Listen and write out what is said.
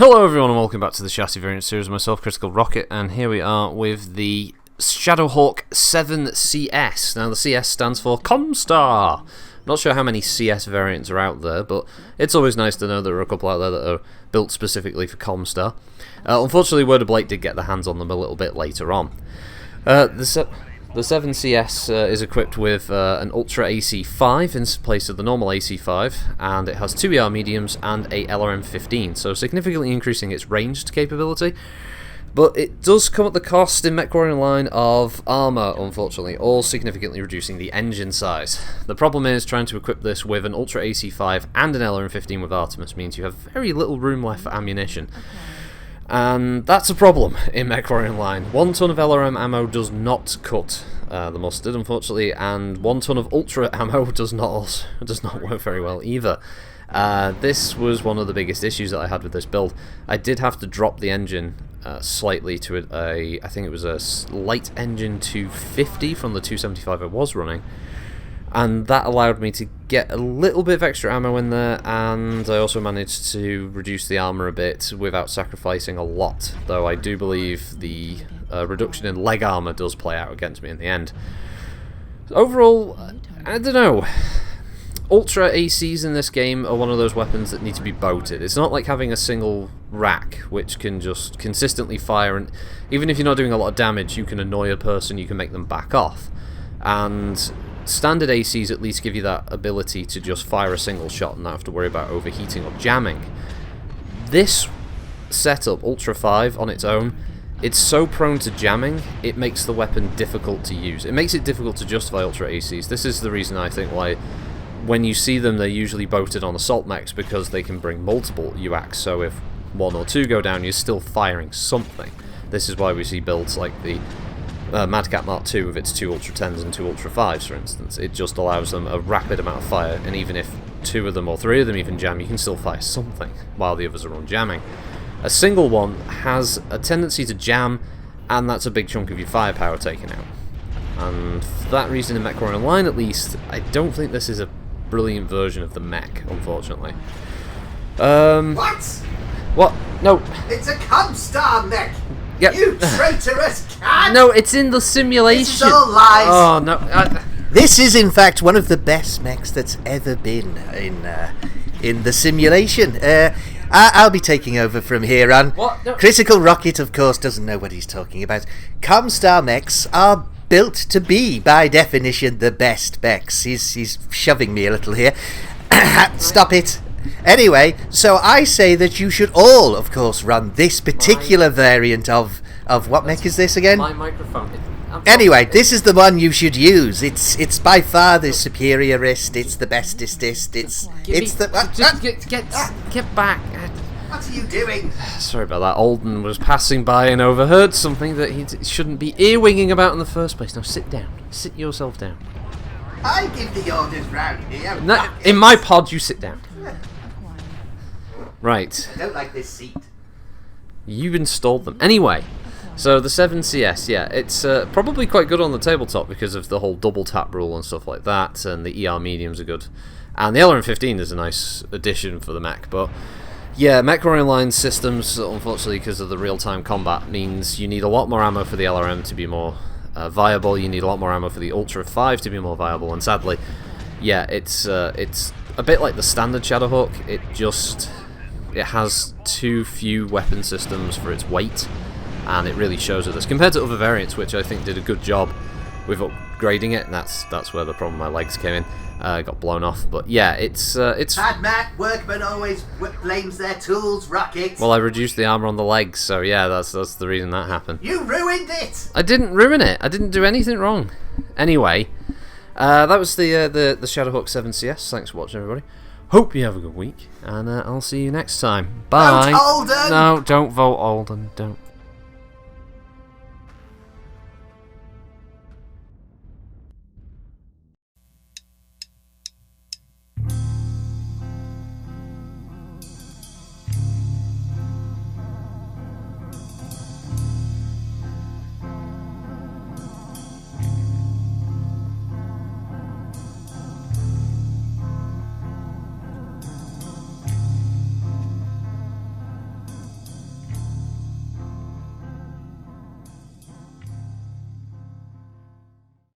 Hello everyone and welcome back to the Chassis Variant series of myself, Critical Rocket, and here we are with the Shadowhawk 7CS. Now the CS stands for Comstar. Not sure how many CS variants are out there, but it's always nice to know there are a couple out there that are built specifically for Comstar. Unfortunately, Word of Blake did get their hands on them a little bit later on. The 7CS is equipped with an Ultra AC5 in place of the normal AC5, and it has 2 ER mediums and a LRM-15, so significantly increasing its ranged capability. But it does come at the cost in MechWarrior line of armour, unfortunately, all significantly reducing the engine size. The problem is trying to equip this with an Ultra AC5 and an LRM-15 with Artemis means you have very little room left for ammunition. And that's a problem in MechWarrior line. 1 ton of LRM ammo does not cut the mustard, unfortunately, and 1 ton of Ultra ammo does not work very well either. This was one of the biggest issues that I had with this build. I did have to drop the engine slightly to I think it was a light engine 250 from the 275 I was running, and that allowed me to get a little bit of extra ammo in there, and I also managed to reduce the armor a bit without sacrificing a lot, though I do believe the reduction in leg armor does play out against me in the end. Overall, I don't know. Ultra ACs in this game are one of those weapons that need to be boated. It's not like having a single rack which can just consistently fire, and even if you're not doing a lot of damage, you can annoy a person, you can make them back off. And standard ACs at least give you that ability to just fire a single shot and not have to worry about overheating or jamming. This setup, Ultra 5 on its own, it's so prone to jamming, it makes the weapon difficult to use. It makes it difficult to justify Ultra ACs. This is the reason I think why when you see them they're usually boated on assault mechs, because they can bring multiple UACs, so if 1 or 2 go down you're still firing something. This is why we see builds like the Madcap Mark II with its 2 Ultra 10s and 2 Ultra 5s, for instance. It just allows them a rapid amount of fire, and even if 2 of them or 3 of them even jam, you can still fire something while the others are on jamming. A single one has a tendency to jam, and that's a big chunk of your firepower taken out. And for that reason, in MechWarrior Online at least, I don't think this is a brilliant version of the mech, unfortunately. What? What? No. It's a Comstar mech! Yep. You traitorous cat! No, it's in the simulation. This is all lies! Oh, no. This is, in fact, one of the best mechs that's ever been in the simulation. I'll be taking over from here on. What? No. Critical Rocket, of course, doesn't know what he's talking about. Comstar mechs are built to be, by definition, the best mechs. He's shoving me a little here. Stop it. Anyway, so I say that you should all, of course, run this particular variant of what mech is this again? My microphone. Anyway, this is the one you should use. It's by far the superiorist. It's the bestestest. Get back. What are you doing? Sorry about that. Aldern was passing by and overheard something that he shouldn't be earwinging about in the first place. Now sit down. Sit yourself down. I give the orders round here. No, in my pod, you sit down. Right. I don't like this seat. You installed them. Anyway, so the 7CS, yeah, it's probably quite good on the tabletop because of the whole double tap rule and stuff like that, and the ER mediums are good. And the LRM-15 is a nice addition for the mech, but yeah, MechWarrior Line systems, unfortunately, because of the real-time combat, means you need a lot more ammo for the LRM to be more viable, you need a lot more ammo for the Ultra 5 to be more viable, and sadly, yeah, it's a bit like the standard Shadowhawk. It has too few weapon systems for its weight, and it really shows with this compared to other variants, which I think did a good job with upgrading it, and that's where the problem with my legs came in. Got blown off, but yeah, it's Bad Matt, workman always blames their tools, Rocket. Well, I reduced the armor on the legs, so yeah, that's the reason that happened. You ruined it. I didn't ruin it. I didn't do anything wrong. Anyway, that was the Shadowhawk 7CS. Thanks for watching, everybody. Hope you have a good week, and I'll see you next time. Bye. Vote Aldern! No, don't vote Aldern. Don't.